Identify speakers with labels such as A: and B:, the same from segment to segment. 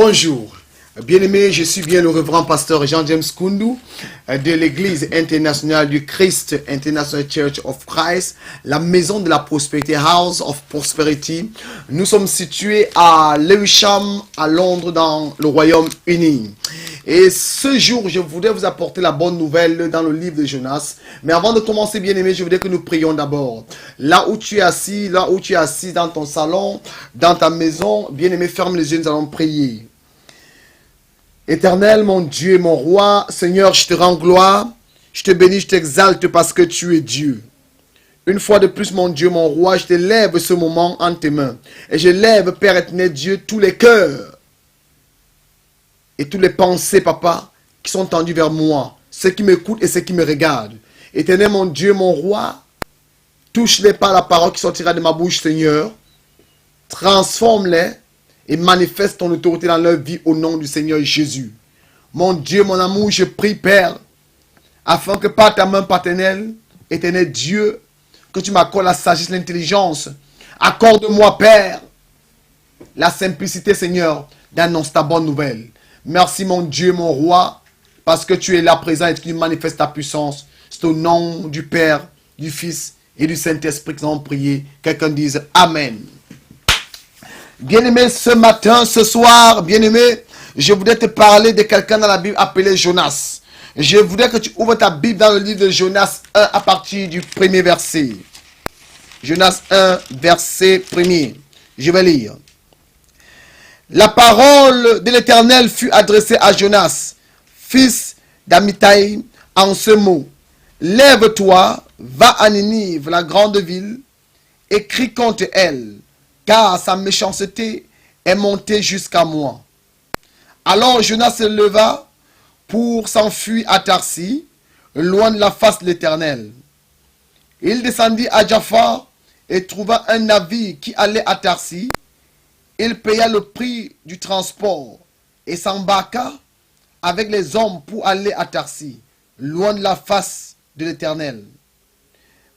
A: Bonjour, bien-aimé, je suis bien le révérend pasteur Jean-James Koundou de l'église internationale du Christ, International Church of Christ, la maison de la prospérité, House of Prosperity. Nous sommes situés à Lewisham, à Londres, dans le Royaume-Uni. Et ce jour, je voudrais vous apporter la bonne nouvelle dans le livre de Jonas. Mais avant de commencer, bien-aimé, je voudrais que nous prions d'abord. Là où tu es assis, dans ton salon, dans ta maison, bien-aimé, ferme les yeux, nous allons prier. Éternel, mon Dieu et mon roi, Seigneur, je te rends gloire, je te bénis, je t'exalte parce que tu es Dieu. Une fois de plus, mon Dieu, mon roi, je te lève ce moment en tes mains. Et je lève, Père éternel Dieu, tous les cœurs et toutes les pensées, papa, qui sont tendues vers moi, ceux qui m'écoutent et ceux qui me regardent. Éternel, mon Dieu, mon roi, touche-les par la parole qui sortira de ma bouche, Seigneur. Transforme-les et manifeste ton autorité dans leur vie au nom du Seigneur Jésus. Mon Dieu, mon amour, je prie, Père, afin que par ta main paternelle, éternel Dieu, que tu m'accordes la sagesse, l'intelligence. Accorde-moi, Père, la simplicité, Seigneur, d'annoncer ta bonne nouvelle. Merci, mon Dieu, mon roi, parce que tu es là présent et que tu manifestes ta puissance. C'est au nom du Père, du Fils et du Saint-Esprit que nous avons prié. Quelqu'un dise Amen. Bien-aimé, ce matin, ce soir, bien-aimé, je voudrais te parler de quelqu'un dans la Bible appelé Jonas. Je voudrais que tu ouvres ta Bible dans le livre de Jonas 1 à partir du premier verset. Jonas 1, verset 1er. Je vais lire. La parole de l'Éternel fut adressée à Jonas, fils d'Amittai, en ce mot. Lève-toi, va à Ninive, la grande ville, et crie contre elle, car sa méchanceté est montée jusqu'à moi. Alors Jonas se leva pour s'enfuir à Tarsis, loin de la face de l'Éternel. Il descendit à Jaffa et trouva un navire qui allait à Tarsis. Il paya le prix du transport et s'embarqua avec les hommes pour aller à Tarsis, loin de la face de l'Éternel.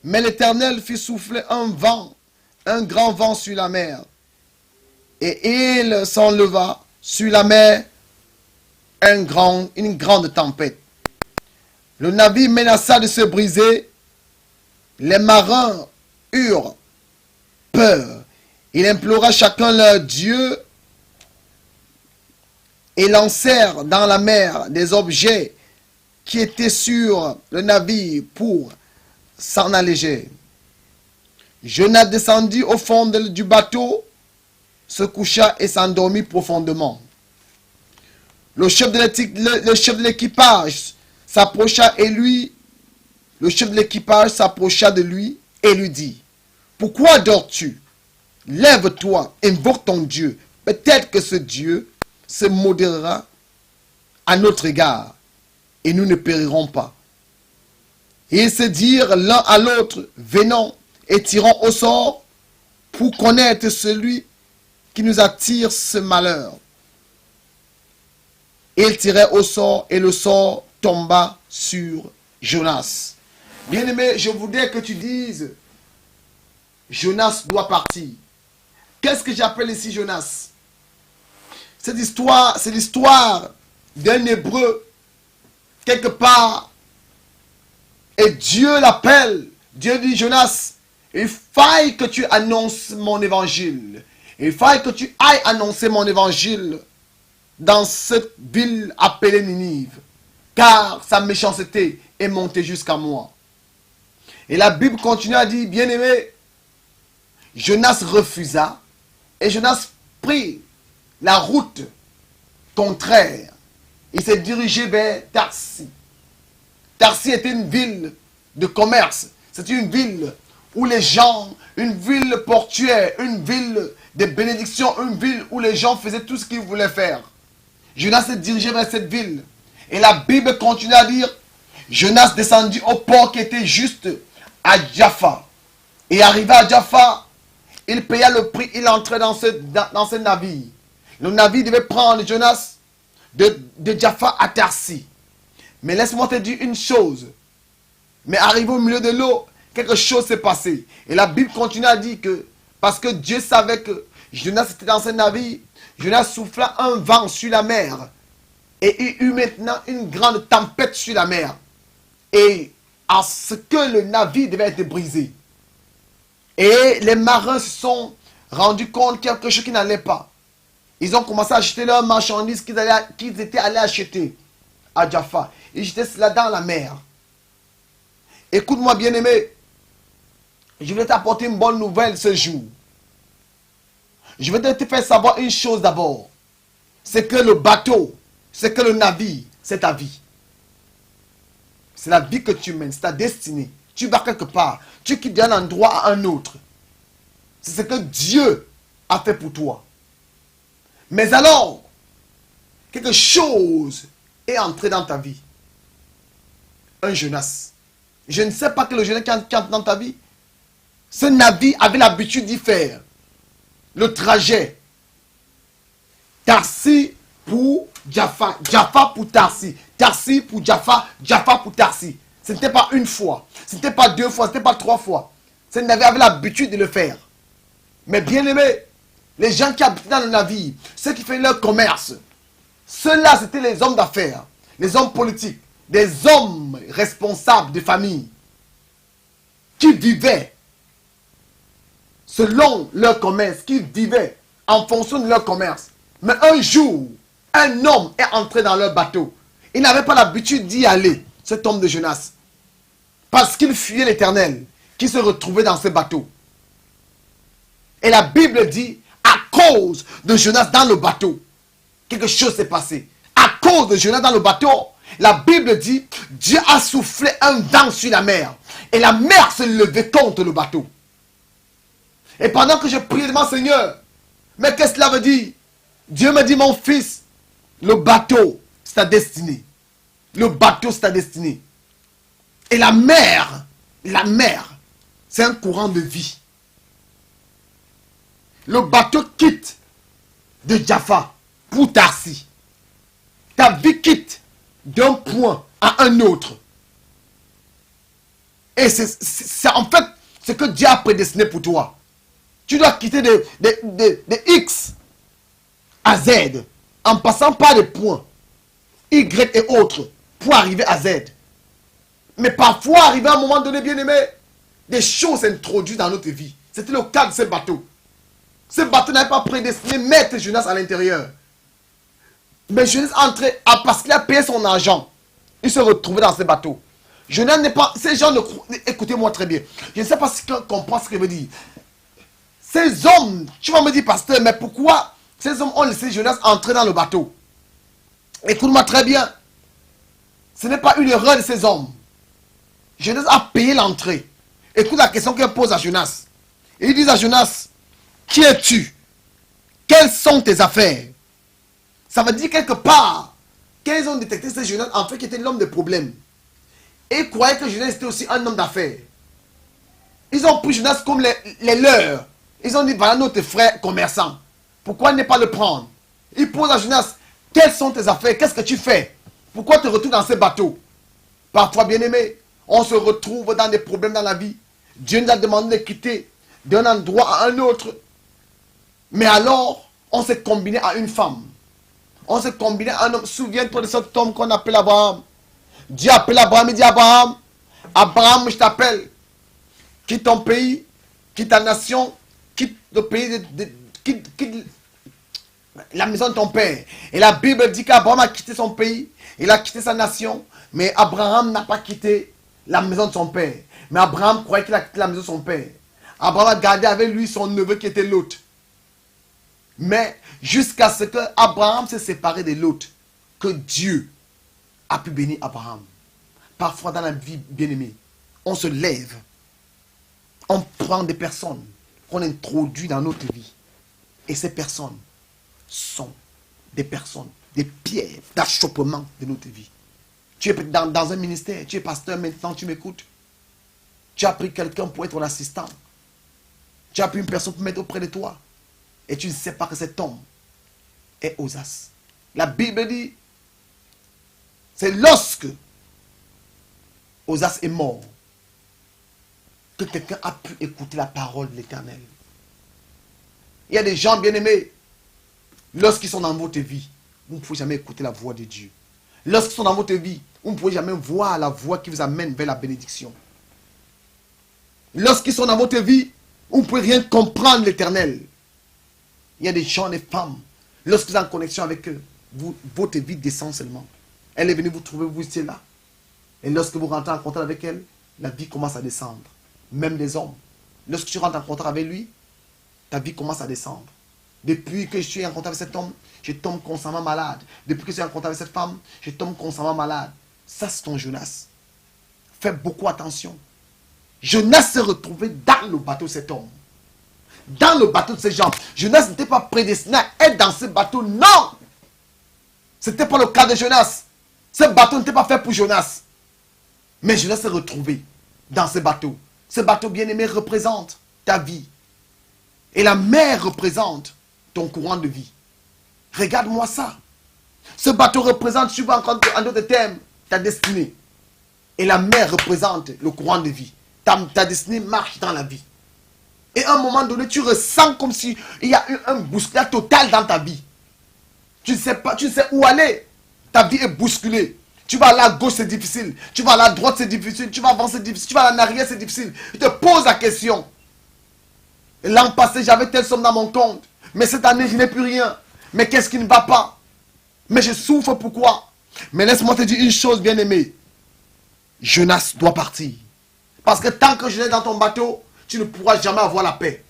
A: Mais l'Éternel fit souffler un grand vent sur la mer, et il s'enleva sur la mer une grande tempête. Le navire menaça de se briser. Les marins eurent peur. Il implora chacun leur Dieu et lancèrent dans la mer des objets qui étaient sur le navire pour s'en alléger. Jonas descendit au fond du bateau, se coucha et s'endormit profondément. Le chef de l'équipage s'approcha de lui et lui dit, « Pourquoi dors-tu? Lève-toi, invoque ton Dieu. Peut-être que ce Dieu se modérera à notre égard et nous ne périrons pas. » Et ils se dirent l'un à l'autre, « Venons et tirons au sort pour connaître celui qui nous attire ce malheur. » Et ils tiraient au sort et le sort tomba sur Jonas. Bien-aimé, je voudrais que tu dises, Jonas doit partir. Qu'est-ce que j'appelle ici Jonas? Cette histoire, c'est l'histoire d'un Hébreu, quelque part, et Dieu l'appelle. Dieu dit, Jonas, il faille que tu annonces mon évangile. Il faille que tu ailles annoncer mon évangile dans cette ville appelée Ninive, car sa méchanceté est montée jusqu'à moi. Et la Bible continue à dire, bien-aimé, Jonas refusa, et Jonas prit la route contraire. Il s'est dirigé vers Tarsis. Tarsis était une ville de commerce. C'était une ville où les gens, une ville portuaire, une ville de bénédiction, une ville où les gens faisaient tout ce qu'ils voulaient faire. Jonas s'est dirigé vers cette ville. Et la Bible continue à dire, Jonas descendit au port qui était juste à Jaffa. Et arrivé à Jaffa, il paya le prix, il entrait dans ce navire. Le navire devait prendre Jonas de Jaffa à Tarsis. Mais laisse-moi te dire une chose. Mais arrivé au milieu de l'eau, quelque chose s'est passé. Et la Bible continue à dire que, parce que Dieu savait que Jonas était dans ce navire, Jonas souffla un vent sur la mer. Et il y eut maintenant une grande tempête sur la mer. Et à ce que le navire devait être brisé. Et les marins se sont rendus compte qu'il y a quelque chose qui n'allait pas. Ils ont commencé à acheter leurs marchandises qu'ils étaient allés acheter à Jaffa. Ils jetaient cela dans la mer. Écoute-moi, bien-aimé. Je vais t'apporter une bonne nouvelle ce jour. Je vais te faire savoir une chose d'abord. C'est que le bateau, c'est que le navire, c'est ta vie. C'est la vie que tu mènes, c'est ta destinée. Tu vas quelque part, tu quittes d'un endroit à un autre. C'est ce que Dieu a fait pour toi. Mais alors, quelque chose est entré dans ta vie. Un Jonas. Je ne sais pas que le Jonas qui entre dans ta vie. Ce navire avait l'habitude d'y faire le trajet. Tarsi pour Jaffa, Jaffa pour Tarsi, Tarsi pour Jaffa, Jaffa pour Tarsi. Ce n'était pas une fois, ce n'était pas deux fois, ce n'était pas trois fois. Ce navire avait l'habitude de le faire. Mais bien aimé, les gens qui habitaient dans le navire, ceux qui faisaient leur commerce, ceux-là c'était les hommes d'affaires, les hommes politiques, des hommes responsables de famille, qui vivaient selon leur commerce, qui vivaient en fonction de leur commerce. Mais un jour, un homme est entré dans leur bateau. Il n'avait pas l'habitude d'y aller, cet homme de Jonas. Parce qu'il fuyait l'Éternel, qui se retrouvait dans ce bateau. Et la Bible dit, à cause de Jonas dans le bateau, quelque chose s'est passé. À cause de Jonas dans le bateau, la Bible dit, Dieu a soufflé un vent sur la mer. Et la mer se levait contre le bateau. Et pendant que je priais devant Seigneur, mais qu'est-ce que cela veut dire? Dieu me dit, mon fils, le bateau, c'est ta destinée. Le bateau, c'est ta destinée. Et la mer, c'est un courant de vie. Le bateau quitte de Jaffa pour Tarsi. Ta vie quitte d'un point à un autre. Et c'est en fait ce que Dieu a prédestiné pour toi. Tu dois quitter de X à Z en passant par des points Y et autres pour arriver à Z. Mais parfois, arrivé à un moment donné, bien aimé, des choses s'introduisent dans notre vie. C'était le cas de ce bateau. Ce bateau n'avait pas prédestiné mettre Jonas à l'intérieur. Mais Jonas entrait parce qu'il a payé son argent. Il se retrouvait dans ce bateau. Jonas n'est pas... Ces gens, écoutez-moi très bien. Je ne sais pas si quelqu'un comprend ce que je veux dire. Ces hommes, tu vas me dire, pasteur, mais pourquoi ces hommes ont laissé Jonas entrer dans le bateau? Écoute-moi très bien. Ce n'est pas une erreur de ces hommes. Jonas a payé l'entrée. Écoute la question qu'il pose à Jonas. Il dit à Jonas, qui es-tu? Quelles sont tes affaires? Ça veut dire quelque part qu'ils ont détecté ce Jonas en fait qui était l'homme de problème. Et ils croyaient que Jonas était aussi un homme d'affaires. Ils ont pris Jonas comme les leurs. Ils ont dit, voilà notre frère commerçant. Pourquoi ne pas le prendre? Ils posent à Jonas, quelles sont tes affaires? Qu'est-ce que tu fais? Pourquoi te retrouves dans ce bateau? Parfois, bien aimé, on se retrouve dans des problèmes dans la vie. Dieu nous a demandé de quitter d'un endroit à un autre. Mais alors, on s'est combiné à une femme. On s'est combiné à un homme. Souviens-toi de cet homme qu'on appelle Abraham. Dieu appelle Abraham, il dit Abraham, Abraham, je t'appelle. Quitte ton pays, quitte ta nation, quitte le pays, quitte la maison de ton père. Et la Bible dit qu'Abraham a quitté son pays, il a quitté sa nation, mais Abraham n'a pas quitté la maison de son père. Mais Abraham croyait qu'il a quitté la maison de son père. Abraham a gardé avec lui son neveu qui était Lot. Mais jusqu'à ce que Abraham s'est séparé de Lot, que Dieu a pu bénir Abraham. Parfois dans la vie, bien-aimée, on se lève, on prend des personnes qu'on introduit dans notre vie. Et ces personnes sont des personnes, des pierres d'achoppement de notre vie. Tu es dans un ministère, tu es pasteur maintenant, tu m'écoutes. Tu as pris quelqu'un pour être ton assistant. Tu as pris une personne pour mettre auprès de toi. Et tu ne sais pas que cet homme est Osas. La Bible dit, c'est lorsque Osas est mort que quelqu'un a pu écouter la parole de l'Éternel. Il y a des gens bien-aimés, Lorsqu'ils sont dans votre vie, vous ne pouvez jamais écouter la voix de Dieu. Lorsqu'ils sont dans votre vie, vous ne pouvez jamais voir la voix qui vous amène vers la bénédiction. Lorsqu'ils sont dans votre vie, vous ne pouvez rien comprendre l'Éternel. Il y a des gens, des femmes, lorsque vous êtes en connexion avec eux, votre vie descend seulement. Elle est venue vous trouver, vous étiez là. Et lorsque vous rentrez en contact avec elle, la vie commence à descendre. Même les hommes. Lorsque tu rentres en contact avec lui, ta vie commence à descendre. Depuis que je suis en contact avec cet homme, je tombe constamment malade. Depuis que je suis en contact avec cette femme, je tombe constamment malade. Ça, c'est ton Jonas. Fais beaucoup attention. Jonas s'est retrouvé dans le bateau de cet homme. Dans le bateau de ces gens. Jonas n'était pas prédestiné à être dans ce bateau. Non! Ce n'était pas le cas de Jonas. Ce bateau n'était pas fait pour Jonas. Mais Jonas s'est retrouvé dans ce bateau. Ce bateau bien-aimé représente ta vie. Et la mer représente ton courant de vie. Regarde-moi ça. Ce bateau représente, tu vas encore en d'autres termes, ta destinée. Et la mer représente le courant de vie. Ta destinée marche dans la vie. Et à un moment donné, tu ressens comme si il y a eu un bousculade total dans ta vie. Tu ne sais pas, tu ne sais où aller. Ta vie est bousculée. Tu vas à la gauche, c'est difficile. Tu vas à la droite, c'est difficile. Tu vas avancer, c'est difficile. Tu vas en arrière, c'est difficile. Je te pose la question. L'an passé, j'avais telle somme dans mon compte. Mais cette année, je n'ai plus rien. Mais qu'est-ce qui ne va pas? Mais je souffre, pourquoi? Mais laisse-moi te dire une chose, bien-aimé. Jonas doit partir. Parce que tant que je suis dans ton bateau, tu ne pourras jamais avoir la paix.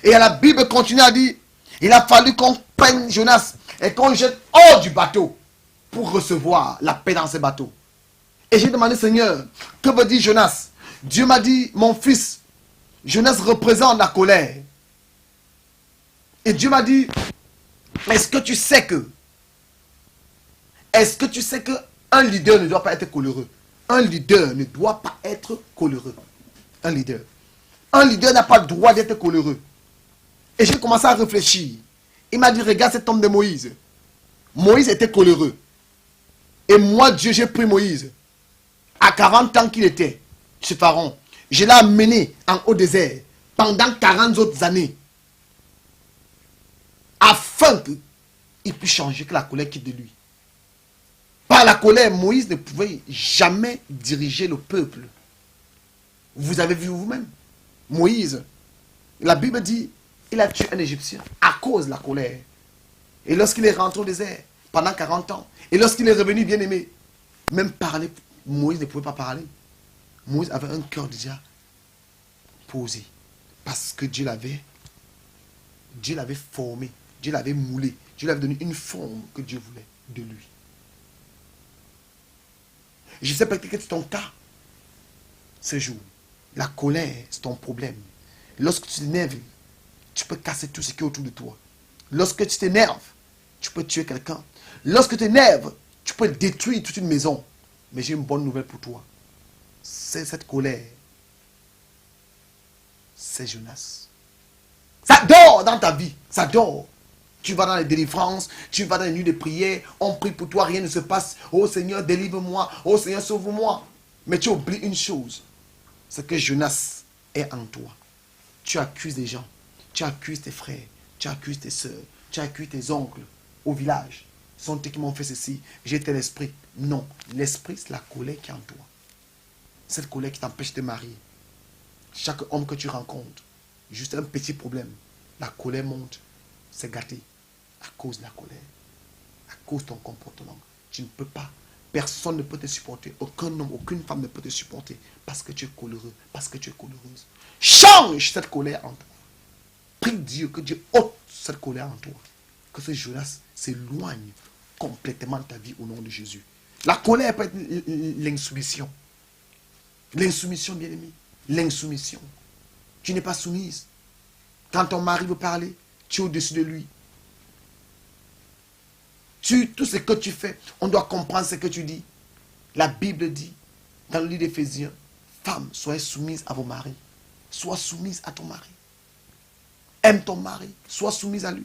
A: Et la Bible continue à dire, il a fallu qu'on prenne Jonas et qu'on le jette hors du bateau pour recevoir la paix dans ce bateau. Et j'ai demandé, Seigneur, que veut dire Jonas? Dieu m'a dit, mon fils, Jonas représente la colère. Et Dieu m'a dit, est-ce que tu sais que un leader ne doit pas être coléreux? Un leader ne doit pas être coléreux. Un leader. Un leader n'a pas le droit d'être coléreux. Et j'ai commencé à réfléchir. Il m'a dit, regarde cet homme de Moïse. Moïse était coléreux. Et moi, Dieu, j'ai pris Moïse. À 40 ans qu'il était, ce pharaon. Je l'ai amené en haut désert pendant 40 autres années. Afin qu'il puisse changer, que la colère quitte de lui. Par la colère, Moïse ne pouvait jamais diriger le peuple. Vous avez vu vous-même. Moïse, la Bible dit, il a tué un Égyptien à cause de la colère. Et lorsqu'il est rentré au désert, pendant 40 ans, et lorsqu'il est revenu bien aimé, même parler, Moïse ne pouvait pas parler. Moïse avait un cœur déjà posé. Parce que Dieu l'avait formé, Dieu l'avait moulé, Dieu lui avait donné une forme que Dieu voulait de lui. Je sais peut-être que c'est ton cas ce jour. La colère, c'est ton problème. Lorsque tu t'énerves, tu peux casser tout ce qui est autour de toi. Lorsque tu t'énerves, tu peux tuer quelqu'un. Lorsque tu t'énerves, tu peux détruire toute une maison. Mais j'ai une bonne nouvelle pour toi. C'est cette colère. C'est Jonas. Ça dort dans ta vie. Ça dort. Tu vas dans les délivrances, tu vas dans les nuits de prière, on prie pour toi, rien ne se passe. Oh Seigneur, délivre-moi. Oh Seigneur, sauve-moi. Mais tu oublies une chose. C'est que Jonas est en toi. Tu accuses les gens. Tu accuses tes frères. Tu accuses tes soeurs. Tu accuses tes oncles au village. Ce sont eux qui m'ont fait ceci. J'étais l'esprit. Non. L'esprit, c'est la colère qui est en toi. Cette colère qui t'empêche de marier. Chaque homme que tu rencontres, juste un petit problème. La colère monte. C'est gâté. À cause de la colère. À cause de ton comportement. Tu ne peux pas. Personne ne peut te supporter. Aucun homme, aucune femme ne peut te supporter. Parce que tu es coléreux. Parce que tu es coléreuse. Change cette colère en toi. Prie Dieu que Dieu ôte cette colère en toi. Que ce Jonas s'éloigne complètement de ta vie au nom de Jésus. La colère peut être l'insoumission. L'insoumission, bien aimé. L'insoumission. Tu n'es pas soumise. Quand ton mari veut parler, tu es au-dessus de lui. Tout ce que tu fais, on doit comprendre ce que tu dis. La Bible dit, dans le livre d'Éphésiens, femmes, soyez soumises à vos maris. Sois soumise à ton mari. Aime ton mari. Sois soumise à lui.